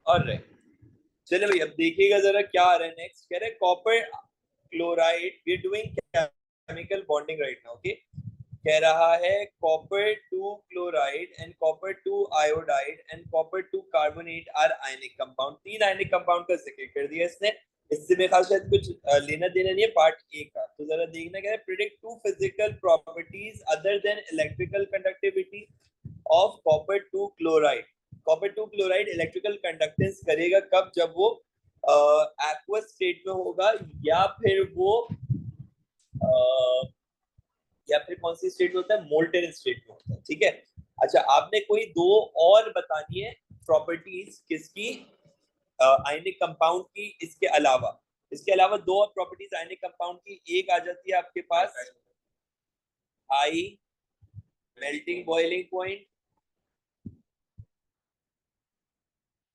और रहे। चले भाई अब देखिएगा जरा क्या आ रहा है नेक्स्ट। कह रहे copper chloride, we are doing chemical bonding right now, okay. कह रहा है copper two chloride and copper two iodide and copper two carbonate are ionic compound. 3 ionic compound का जिक्र कर दिया इसने। इससे मेरे ख्याल शायद कुछ लेना देना नहीं है पार्ट ए का। तो जरा देखना क्या है, predict 2 physical properties other than electrical conductivity of copper two chloride. Copper two chloride electrical conductance करेगा कब? जब वो एक्वस स्टेट में होगा या फिर वो या फिर कौन सी स्टेट में होता है, मोल्टेन स्टेट में होता है, ठीक है। अच्छा आपने कोई दो और बतानी है प्रॉपर्टीज किसकी, आयनिक कंपाउंड की, इसके अलावा दो और प्रॉपर्टीज आयनिक कंपाउंड की। एक आ जाती है आपके पास हाई मेल्टिंग बॉइलिंग पॉइंट,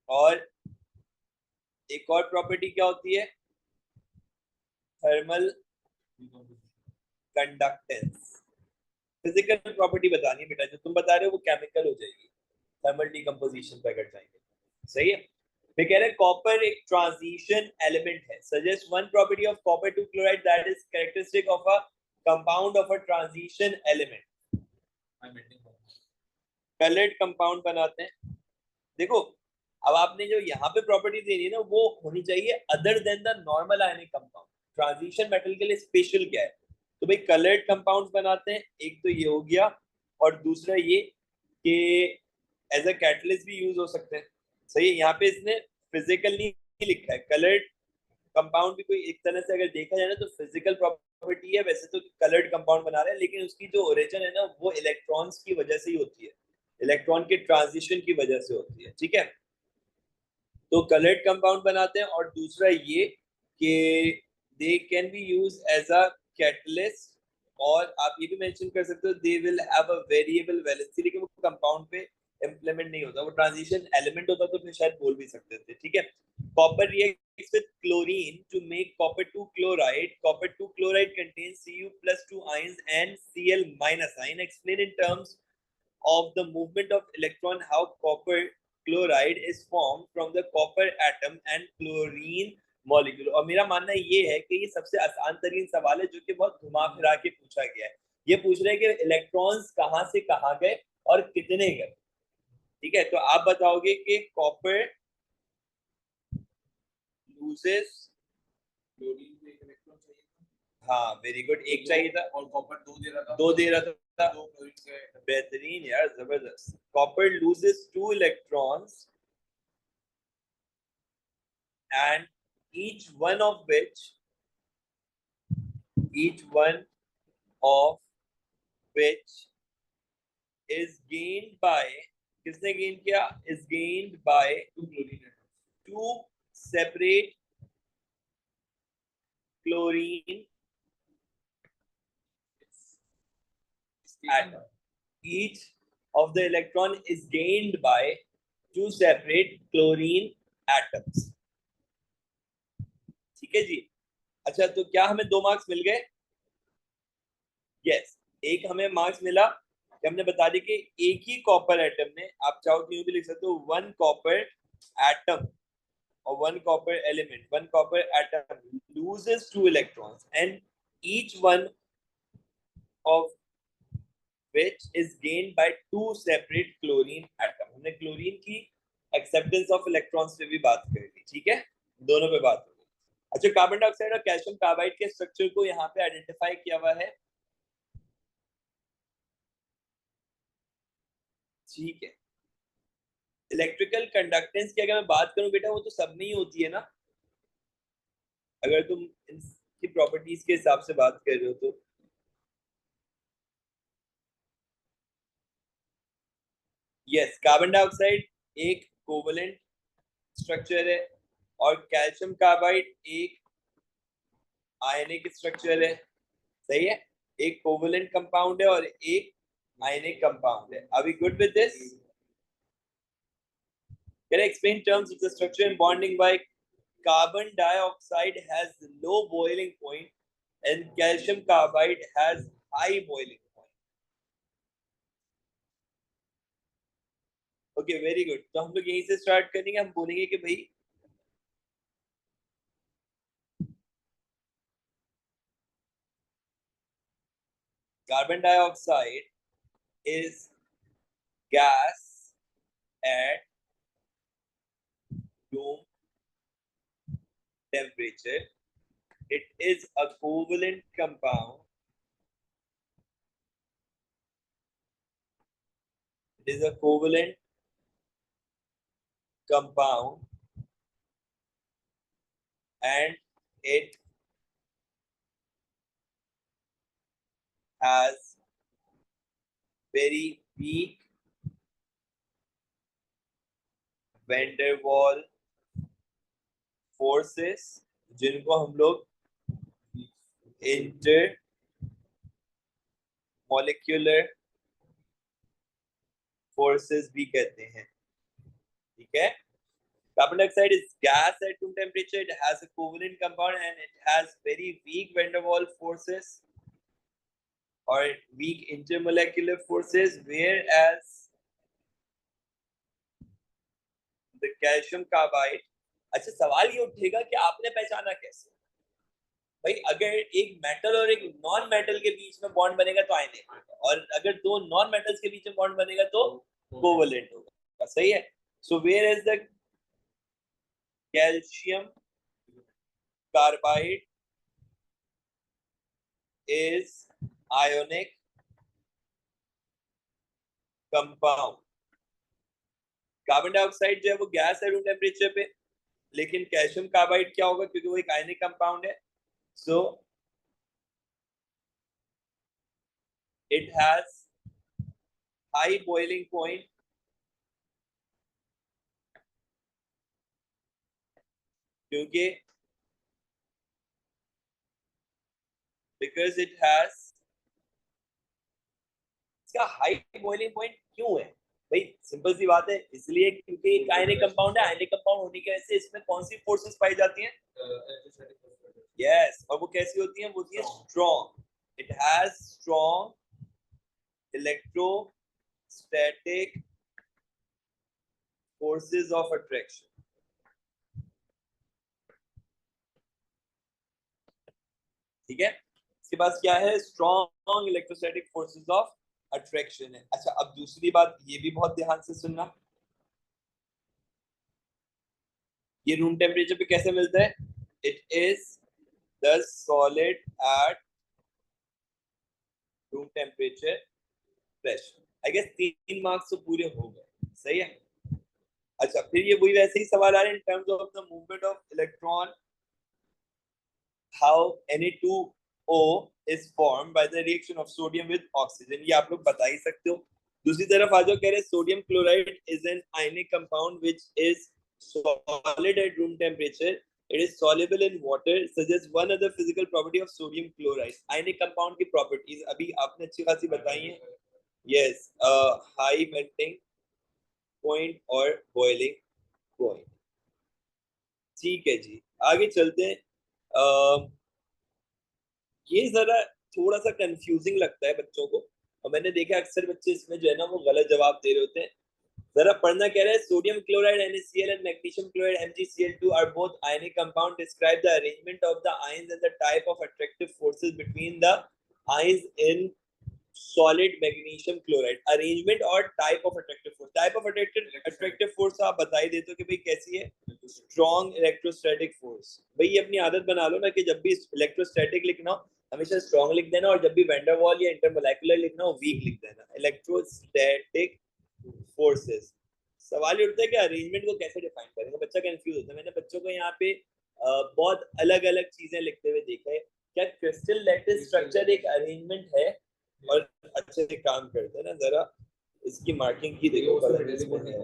और एक और प्रॉपर्टी क्या होती है, थर्मल कंडक्टेंस। फिजिकल प्रॉपर्टी बतानी है बेटा, जो तुम बता रहे हो वो केमिकल हो जाएगी, थर्मल डिकम्पोजिशन पे अगर जाएंगे। सही है। मैं कह रहे हैं कॉपर एक ट्रांजिशन एलिमेंट है। Suggest one property of copper two chloride that is characteristic of a compound of a transition element. Coloured compound बनाते हैं। देखो अब आपने जो यहाँ पे प्रॉपर्टी देनी है ना, वो होनी चाहिए other than the normal ionic compound. Transition metal के लिए स्पेशल क्या है, तो भाई कलर्ड कंपाउंड्स बनाते हैं। एक तो ये हो गया, और दूसरा ये कि एज अ कैटलिस्ट भी यूज हो सकते हैं। सही है। यहाँ पे इसने फिजिकल नहीं लिखा है। कलर्ड कंपाउंड भी कोई एक तरह से अगर देखा जाए ना तो फिजिकल प्रॉपर्टी है। वैसे तो कलर्ड कंपाउंड बना रहे हैं, लेकिन उसकी जो ओरिजिन है ना वो इलेक्ट्रॉन्स की वजह से ही होती है, इलेक्ट्रॉन के ट्रांजिशन की वजह से होती है, ठीक है। तो कलर्ड कंपाउंड बनाते हैं। और दूसरा ये कि they can be used as a catalyst, और आप ये भी मेंशन कर सकते हो they will have a variable valency, लेकिन वो कंपाउंड पे इंप्लीमेंट नहीं होता, वो ट्रांजिशन एलिमेंट होता तो फिर शायद बोल भी सकते थे, ठीक है। Copper reacts with chlorine to make copper 2 chloride. Copper 2 chloride contains Cu+2 ions and Cl- ion. Explain in terms of the movement of electron how copper chloride is formed from the copper atom and chlorine molecule। और मेरा मानना ये है कि ये सबसे आसान तरीन सवाल है जो कि बहुत घुमा फिरा के पूछा गया है। ये पूछ रहे हैं कि इलेक्ट्रॉन्स कहां से कहां गए और कितने गए, ठीक है। तो आप बताओगे कि कॉपर लूजेस, हाँ वेरी गुड, एक चाहिए था, और कॉपर दो दे रहा था। बेहतरीन यार, जबरदस्त। Copper loses 2 electrons and each one of which is gained by, किसने गेन किया, is gained by two separate chlorine atom. Each of the electron is gained by two separate chlorine atoms, ठीक है जी। अच्छा तो क्या हमें 2 मार्क्स मिल गए? Yes, एक हमें मार्क्स मिला कि हमने बता दी कि एक ही कॉपर एटम में, आप चाहो तो यूं भी लिख सकते हो, 1 copper atom or 1 copper element, 1 copper atom loses 2 electrons and each one of which is gained by 2 separate chlorine atom। हमने क्लोरीन की एक्सेप्टेंस ऑफ इलेक्ट्रॉन्स पे भी बात कर ली, ठीक है, दोनों पे बात हो गई। अच्छा कार्बन डाइऑक्साइड और कैल्शियम कार्बाइड के स्ट्रक्चर को यहाँ पे आइडेंटिफाई किया हुआ है, ठीक है। इलेक्ट्रिकल कंडक्टेंस की अगर मैं बात करूं बेटा, वो तो सब में ही होती है ना, अगर तुम इनकी प्रॉपर्टीज के हिसाब से बात कर रहे हो तो। यस, कार्बन डाइऑक्साइड एक कोवलेंट स्ट्रक्चर है, और कैल्शियम कार्बाइड एक आयनिक स्ट्रक्चर है, सही है। एक कोवलेंट कंपाउंड है और एक आयनिक कंपाउंड है। Are we good with this? Can I explain terms of the structure and bonding? By carbon dioxide has low boiling point and calcium carbide has high boiling point, okay very good. तो हम लोग यहीं से start करेंगे। हम बोलेंगे कि भाई carbon dioxide is gas at room temperature. It is a covalent compound. It is a covalent compound and it has very weak van der Waal forces जिनको हम लोग इंटर मॉलिक्यूलर फोर्सेस भी कहते हैं। ठीक है। Carbon dioxide is gas at room temperature. It has a covalent compound and it has very weak van der Waal forces or weak intermolecular forces, whereas the calcium carbide। अच्छा सवाल ये उठेगा कि आपने पहचाना कैसे? भाई अगर एक मेटल और एक नॉन मेटल के बीच में बॉन्ड बनेगा तो आयनिक होगा, और अगर दो नॉन मेटल्स के बीच में बॉन्ड बनेगा तो कोवेलेंट होगा। सही है। So where is the calcium carbide is ionic compound. Carbon dioxide जो है वो गैस है रूम टेम्परेचर पे, लेकिन कैल्शियम कार्बाइड क्या होगा क्योंकि वो एक आयनिक कंपाउंड है। सो it has high boiling point क्योंकि because it has इसका हाई बॉइलिंग पॉइंट क्यों है? भाई सिंपल सी बात है, इसलिए क्योंकि एक आयनिक कंपाउंड है। आयनिक कंपाउंड होने की वजह से इसमें कौन सी फोर्सेस पाई जाती हैं? यस। और वो कैसी होती हैं? वो होती है strong. It has strong electrostatic forces of attraction. ठीक है। इसके पास क्या है? Strong electrostatic forces of attraction है। अच्छा अब दूसरी बात ये भी बहुत ध्यान से सुनना, ये रूम टेम्परेचर पे कैसे मिलता है? It is the solid at room temperature pressure. I guess 3 marks तो पूरे हो गए। सही है। अच्छा फिर ये वही वैसे ही सवाल आ रहे हैं in terms of the movement of electron, how Na2O is formed by the reaction of sodium with oxygen। ये आप लोग बता ही सकते हो। दूसरी तरफ आ जाओ, कह रहे sodium chloride is an ionic compound which is solid at room temperature. It is soluble in water. Suggests one other physical property of sodium chloride। Ionic compound की प्रॉपर्टीज अभी आपने अच्छी खासी बताई हैं। यस, हाई मेल्टिंग पॉइंट और boiling point. ठीक है जी, आगे चलते हैं। ये जरा थोड़ा सा कंफ्यूजिंग लगता है बच्चों को, और मैंने देखा अक्सर बच्चे इसमें जो है ना वो गलत जवाब दे रहे होते हैं। जरा पढ़ना कह रहा है, sodium chloride NaCl and magnesium chloride MgCl2 are both ionic compound। Describe the arrangement of the ions and the type of attractive forces between the ions in solid magnesium chloride। Arrangement और type of attractive force. Type of attractive force आप बता ही देते हो कि भाई कैसी है? Strong electrostatic force. भाई ये अपनी आदत बना लो ना कि जब भी इलेक्ट्रोस्टैटिक लिखना हो हमेशा स्ट्रॉन्ग लिख देना, और जब भी वैन डर वाल या इंटरमोलेकुलर लिखना हो वीक लिख देना। Electrostatic forces. सवाल ये उठता है कि अरेंजमेंट को कैसे डिफाइन करेंगे, बच्चा कंफ्यूज होता है। मैंने बच्चों को यहाँ पे बहुत अलग अलग चीजें लिखते हुए देखा है। क्या क्रिस्टल लैटिस स्ट्रक्चर एक अरेंजमेंट है? और अच्छे से काम करते हैं ना, जरा इसकी मार्किंग की देखो कलर इसमें है।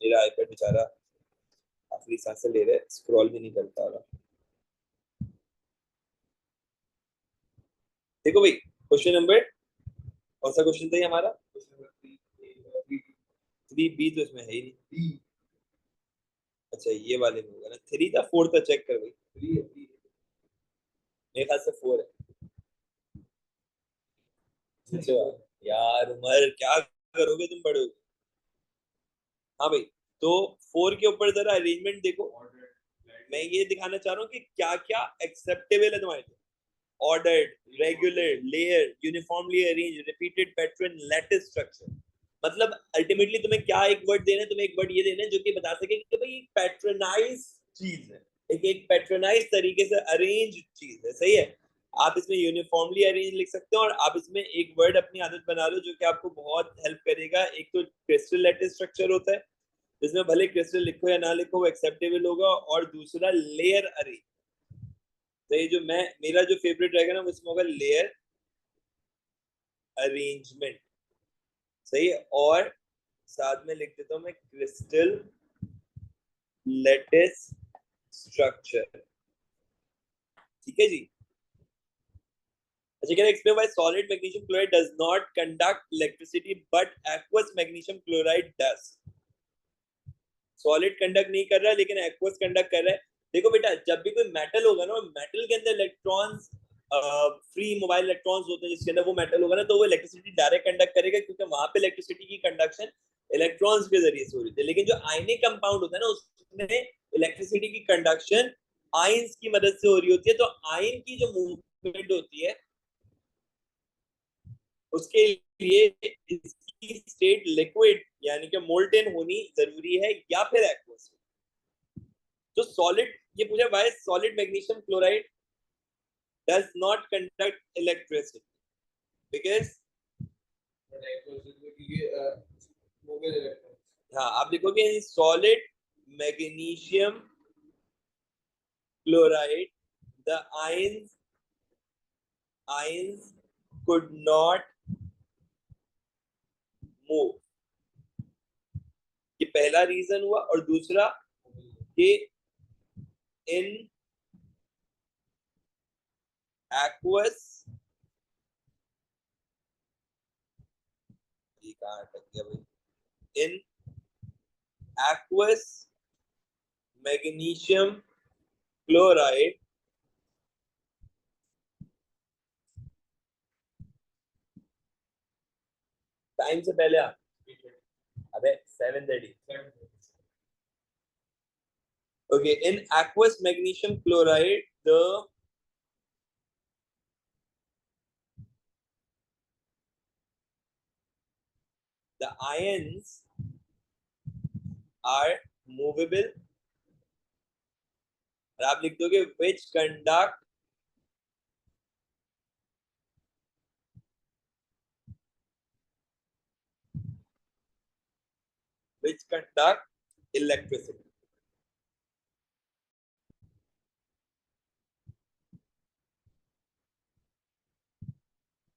मेरा आईपैड बेचारा आखिरी सांसें ले रहा है, स्क्रॉल भी नहीं कर पा रहा। देखो भाई क्वेश्चन नंबर, कौन सा क्वेश्चन था ये हमारा? 3B तो इसमें है ही नहीं। अच्छा ये वाले में होगा ना, 3 था 4 था, चेक कर भाई। मेरे ख्याल से 4 है। अच्छा यार उमर क्या करोगे तुम बड़े हो। हाँ भाई, तो 4 के ऊपर जरा अरेंजमेंट देखो। मैं ये दिखाना चाह रहा हूँ कि क्या क्या एक्सेप्टेबल है तुम्हारे लिए। Ordered, regular, layer, uniformly arrange, repeated pattern, lattice structure. मतलब अल्टीमेटली तुम्हें क्या एक वर्ड देना है, तुम्हें एक वर्ड ये देना है जो कि बता सके कि भाई पैट्रनाइज चीज है, एक एक पैट्रनाइज तरीके से अरेंज चीज है। सही है। आप इसमें यूनिफॉर्मली अरेंज लिख सकते हो, और आप इसमें एक वर्ड अपनी आदत बना लो जो कि आपको बहुत हेल्प करेगा। एक तो क्रिस्टल लैटिस स्ट्रक्चर होता है, जिसमें भले क्रिस्टल लिखो या ना लिखो वो एक्सेप्टेबल होगा, और दूसरा लेयर अरेंज। तो ये जो मैं मेरा जो फेवरेट रहेगा ना, उसमें होगा लेयर अरेंजमेंट। सही है। और साथ में लिख देता हूं मैं क्रिस्टल लेटिस स्ट्रक्चर। ठीक है जी। अच्छा, क्या explain why solid magnesium chloride does not conduct electricity but aqueous magnesium chloride does. Solid conduct नहीं कर रहा है लेकिन एक्वस कंडक्ट कर रहा है। देखो बेटा, जब भी कोई मेटल होगा ना, मेटल के अंदर इलेक्ट्रॉन्स, फ्री मोबाइल इलेक्ट्रॉन्स होते हैं जिसके अंदर वो मेटल होगा ना, तो वो इलेक्ट्रिसिटी डायरेक्ट कंडक्ट करेगा, क्योंकि वहां पे इलेक्ट्रिसिटी की कंडक्शन इलेक्ट्रॉन्स के जरिए से हो रही थी। लेकिन जो आयनिक कंपाउंड होता है ना, उसमें इलेक्ट्रिसिटी की कंडक्शन आयंस की मदद से हो रही होती है। तो आयन की जो मूवमेंट होती है उसके लिए इसकी स्टेट लिक्विड यानी कि मोल्टेन होनी जरूरी है, या फिर एक्वस। तो सॉलिड, ये पूछा why solid magnesium chloride does not conduct electricity, because, हाँ आप देखोगे solid magnesium chloride, the ions could not move। ये पहला रीजन हुआ। और दूसरा कि इन aqueous, ये कहाँ अटक गया भाई, इन aqueous मैग्नीशियम क्लोराइड टाइम से पहले आ। अबे 7:30। Okay, in aqueous magnesium chloride the ions are movable। और आप लिख दोगे which conduct electricity।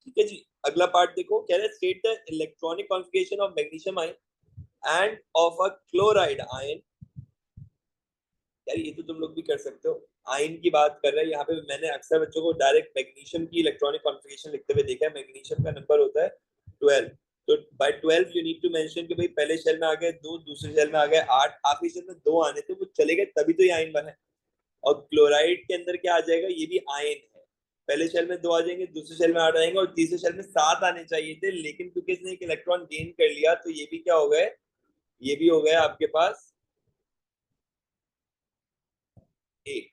ठीक है जी। अगला पार्ट देखो, कह रहे state the electronic configuration of magnesium ion end of a chloride ion. यार ये तो तुम लोग भी कर सकते हो। आयन की बात कर रहे हैं यहाँ पे। मैंने अक्सर बच्चों को डायरेक्ट मैग्नीशियम की इलेक्ट्रॉनिक कॉन्फ़िगरेशन लिखते हुए देखा है। मैग्नीशियम का नंबर होता है 12। तो by 12 you need to mention कि भाई पहले शेल में आ गए 2, दूसरे शेल में आ गए 8, आखिरी शेल में 2 आने थे, वो चले गए तभी तो ये आयन बना है। और क्लोराइड के अंदर क्या आ जाएगा, ये भी आयन है। पहले शेल में 2 आ जाएंगे, दूसरे शेल में 8 आएंगे, और तीसरे शेल में 7 आने चाहिए थे, लेकिन क्योंकि इसने एक इलेक्ट्रॉन गेन कर लिया तो ये भी क्या हो गए, ये भी हो गया आपके पास 8।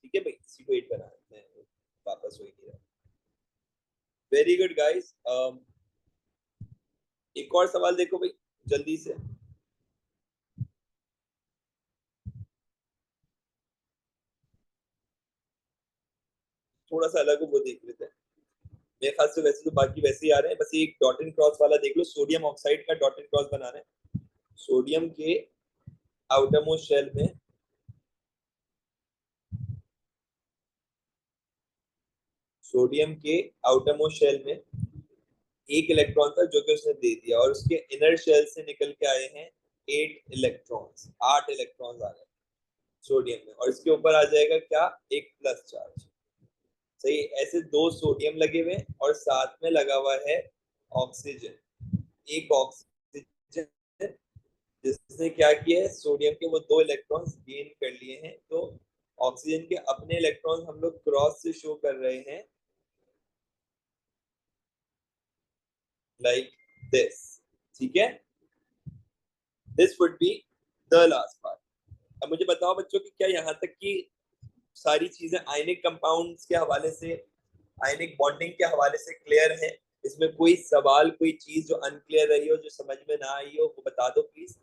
ठीक है भाई, इसी को 8 बना देते हैं, वापस वही नहीं रहा। Very good guys. एक और सवाल देखो भाई, जल्दी से। थोड़ा सा अलग वो देख लेते हैं। मेरे ख्याल से वैसे तो बाकी वैसे ही आ रहे हैं, बस एक डॉट एंड क्रॉस वाला देख लो। सोडियम ऑक्साइड का डॉट एंड क्रॉस बना रहे हैं। सोडियम के आउटर मोस्ट शेल में, सोडियम के आउटर मोस्ट शेल में एक इलेक्ट्रॉन था जो कि उसने दे दिया, और उसके इनर शेल से निकल के आए हैं 8 इलेक्ट्रॉन्स। 8 इलेक्ट्रॉन्स आ गए सोडियम में, और इसके ऊपर आ जाएगा क्या, एक प्लस चार्ज। सही। ऐसे 2 सोडियम लगे हुए और साथ में लगा हुआ है ऑक्सीजन। एक ऑक्सीजन जिसने क्या किया है, सोडियम के वो 2 इलेक्ट्रॉन्स गेन कर लिए हैं। तो ऑक्सीजन के अपने इलेक्ट्रॉन्स हम लोग क्रॉस से शो कर रहे हैं लाइक दिस, ठीक है, this would be the last part. अब मुझे बताओ बच्चों कि क्या यहाँ तक की सारी चीजें आयनिक कंपाउंड्स के हवाले से, आयनिक बॉन्डिंग के हवाले से क्लियर है? इसमें कोई सवाल, कोई चीज जो अनक्लियर रही हो, जो समझ में ना आई हो, वो बता दो प्लीज।